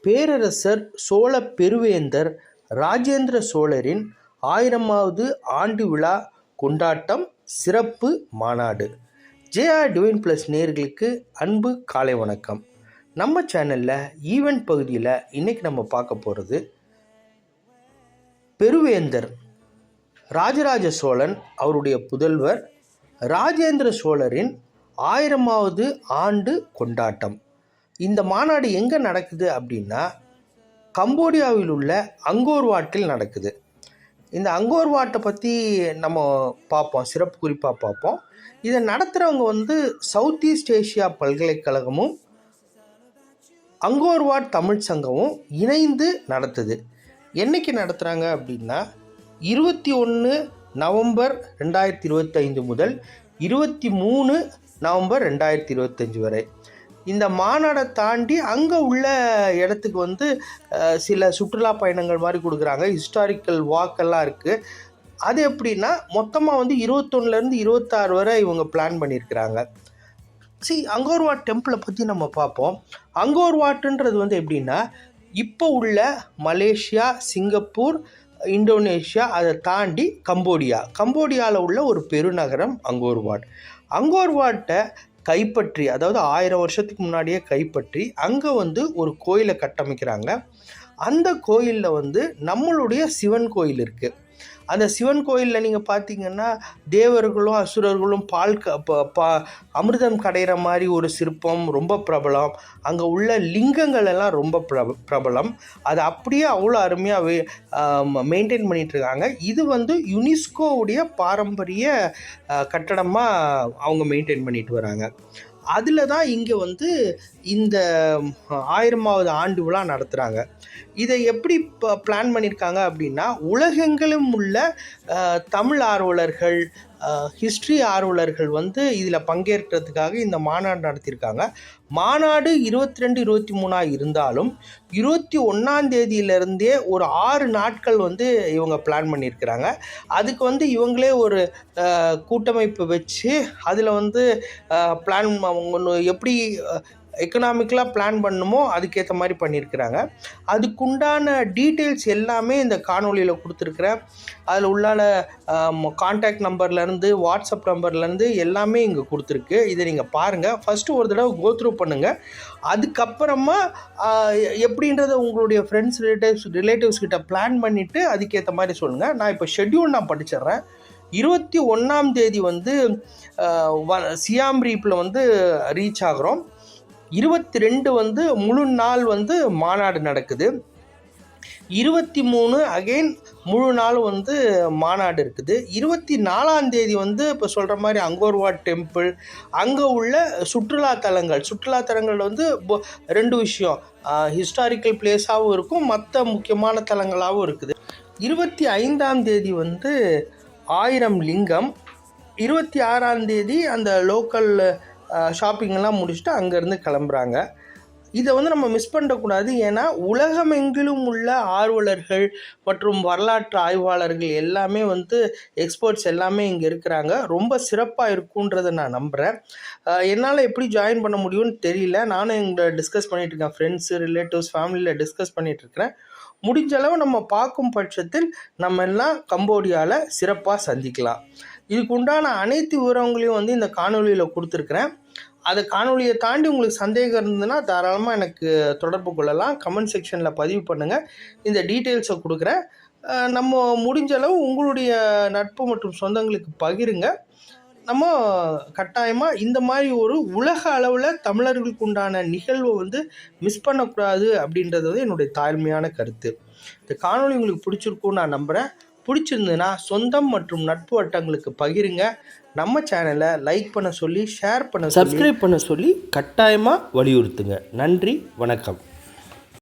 பேரரசர் சோழ பெருவேந்தர் ராஜேந்திர சோழரின் 1000வது ஆண்டு விழா கொண்டாட்டம் சிறப்பு மாநாடு. ஜேஆர் டிவைன் ப்ளஸ் நேயர்களுக்கு அன்பு காலை வணக்கம். நம்ம சேனலில் ஈவெண்ட் பகுதியில் இன்றைக்கி நம்ம பார்க்க போகிறது பெருவேந்தர் ராஜராஜ சோழன் அவருடைய புதல்வர் ராஜேந்திர சோழரின் 1000வது ஆண்டு கொண்டாட்டம். இந்த மாநாடு எங்கே நடக்குது அப்படின்னா கம்போடியாவில் உள்ள அங்கோர் வாட்டில் நடக்குது. இந்த அங்கோர் வாட்டை பற்றி நம்ம பார்ப்போம், சிறப்பு குறிப்பாக பார்ப்போம். இதை நடத்துகிறவங்க சவுத் ஈஸ்ட் ஏஷியா பல்கலைக்கழகமும் அங்கோர் வாட் தமிழ் சங்கமும் இணைந்து நடத்துது. என்றைக்கு நடத்துகிறாங்க அப்படின்னா 21 நவம்பர் 2025 முதல் 23 நவம்பர் 2025 வரை. இந்த மாநாடை தாண்டி அங்கே உள்ள இடத்துக்கு சில சுற்றுலா பயணங்கள் மாதிரி கொடுக்குறாங்க. ஹிஸ்டாரிக்கல் வாக்கெல்லாம் இருக்குது. அது எப்படின்னா மொத்தமாக 21லேருந்து 26 வரை இவங்க பிளான் பண்ணியிருக்கிறாங்க. அங்கோர் வாட் டெம்பிளை பற்றி நம்ம பார்ப்போம். அங்கோர் வாட்டுன்றது எப்படின்னா இப்போ உள்ள மலேசியா, சிங்கப்பூர், இந்தோனேஷியா, அதை தாண்டி கம்போடியாவில் உள்ள ஒரு பெருநகரம் அங்கோர் வாட். அங்கோர் வாட்டை கைப்பற்றி, அதாவது 1000 வருஷத்துக்கு முன்னாடியே கைப்பற்றி அங்கே ஒரு கோயிலை கட்டமைக்கிறாங்க. அந்த கோயிலில் நம்மளுடைய சிவன் கோயில் இருக்குது. அந்த சிவன் கோயிலில் நீங்கள் பார்த்தீங்கன்னா தேவர்களும் அசுரர்களும் அமிர்தம் கடைகிற மாதிரி ஒரு சிற்பம் ரொம்ப பிரபலம். அங்கே உள்ள லிங்கங்கள் எல்லாம் ரொம்ப பிரபலம். அது அப்படியே அவ்வளோ அருமையாக மெயின்டைன் பண்ணிகிட்ருக்காங்க. இது யுனெஸ்கோவுடைய பாரம்பரிய கட்டடமாக அவங்க மெயின்டைன் பண்ணிட்டு வராங்க. அதில் தான் இங்கே இந்த 1000வது ஆண்டு விழா நடத்துகிறாங்க. இதை எப்படி பிளான் பண்ணியிருக்காங்க அப்படின்னா உலகெங்கிலும் உள்ள தமிழ் ஆர்வலர்கள், ஹிஸ்ட்ரி ஆர்வலர்கள் இதில் பங்கேற்கிறதுக்காக இந்த மாநாடு நடத்தியிருக்காங்க. மாநாடு 22, 23 இருந்தாலும் 21ஆம் தேதியிலேருந்தே ஒரு 6 நாட்கள் இவங்க பிளான் பண்ணியிருக்கிறாங்க. அதுக்கு இவங்களே ஒரு கூட்டமைப்பு வச்சு அதில் பிளான் எப்படி எக்கனாமிக்கலாக பிளான் பண்ணணுமோ அதுக்கேற்ற மாதிரி பண்ணியிருக்கிறாங்க. அதுக்குண்டான டீட்டெயில்ஸ் எல்லாமே இந்த காணொலியில் கொடுத்துருக்குறேன். அதில் உள்ளான கான்டாக்ட் நம்பர்லேருந்து, வாட்ஸ்அப் நம்பர்லேருந்து எல்லாமே இங்கே கொடுத்துருக்கு. இதை நீங்கள் பாருங்கள். ஃபஸ்ட்டு ஒரு தடவை கோத்ரூ பண்ணுங்கள். அதுக்கப்புறமா எப்படின்றத உங்களுடைய ஃப்ரெண்ட்ஸ், ரிலேட்டிவ்ஸ் கிட்ட பிளான் பண்ணிவிட்டு அதுக்கேற்ற மாதிரி சொல்லுங்கள். நான் இப்போ ஷெட்யூல் நான் படிச்சிடுறேன். 21ஆம் தேதி சியாம் ரீப்பில் ரீச் ஆகிறோம். 22 முழு நாள் மாநாடு நடக்குது. 23 அகெயின் முழு நாள் மாநாடு இருக்குது. 24ஆம் தேதி இப்போ சொல்கிற மாதிரி அங்கோர் வாட் டெம்பிள், அங்கே உள்ள சுற்றுலாத்தலங்கள் 2 விஷயம், ஹிஸ்டாரிக்கல் பிளேஸாகவும் இருக்கும், மற்ற முக்கியமான தலங்களாகவும் இருக்குது. 25ஆம் தேதி 1000 லிங்கம். 26ஆம் தேதி அந்த லோக்கல் ஷாப்பிங்கெல்லாம் முடிச்சுட்டு அங்கேருந்து கிளம்புறாங்க. இதை நம்ம மிஸ் பண்ணக்கூடாது. ஏன்னா உலகமெங்கிலும் உள்ள ஆர்வலர்கள் மற்றும் வரலாற்று ஆய்வாளர்கள் எல்லாமே எக்ஸ்பர்ட்ஸ் எல்லாமே இங்கே இருக்கிறாங்க. ரொம்ப சிறப்பாக இருக்குன்றதை நான் நம்புகிறேன். என்னால் எப்படி ஜாயின் பண்ண முடியும்னு தெரியல. நானும் எங்களை டிஸ்கஸ் பண்ணிகிட்ருக்கேன். ஃப்ரெண்ட்ஸு, ரிலேட்டிவ்ஸ், ஃபேமிலியில் டிஸ்கஸ் பண்ணிகிட்ருக்கிறேன். முடிஞ்ச அளவு நம்ம பார்க்கும் பட்சத்தில் நம்ம எல்லாம் கம்போடியாவில் சிறப்பாக சந்திக்கலாம். இதுக்கு உண்டான அனைத்து விவரங்களையும் இந்த காணொலியில் கொடுத்துருக்குறேன். அந்த காணொலியை தாண்டி உங்களுக்கு சந்தேகம் இருந்ததுன்னா தாராளமாக எனக்கு தொடர்பு கொள்ளலாம். கமெண்ட் செக்ஷனில் பதிவு பண்ணுங்கள். இந்த டீட்டெயில்ஸை கொடுக்குறேன். நம்ம முடிஞ்ச அளவு உங்களுடைய நட்பு மற்றும் சொந்தங்களுக்கு பகிருங்க. நம்ம கட்டாயமாக இந்த மாதிரி ஒரு உலக அளவில் தமிழர்களுக்கு உண்டான நிகழ்வை மிஸ் பண்ணக்கூடாது அப்படின்றது என்னுடைய தாழ்மையான கருத்து. இந்த காணொலி உங்களுக்கு பிடிச்சிருக்குன்னு நான் நம்புகிறேன். பிடிச்சிருந்ததுன்னா சொந்தம் மற்றும் நட்பு வட்டங்களுக்கு பகிருங்க. நம்ம சேனலை லைக் பண்ண சொல்லி, ஷேர் பண்ண, சப்ஸ்கிரைப் பண்ண சொல்லி கட்டாயமாக வலியுறுத்துங்க. நன்றி, வணக்கம்.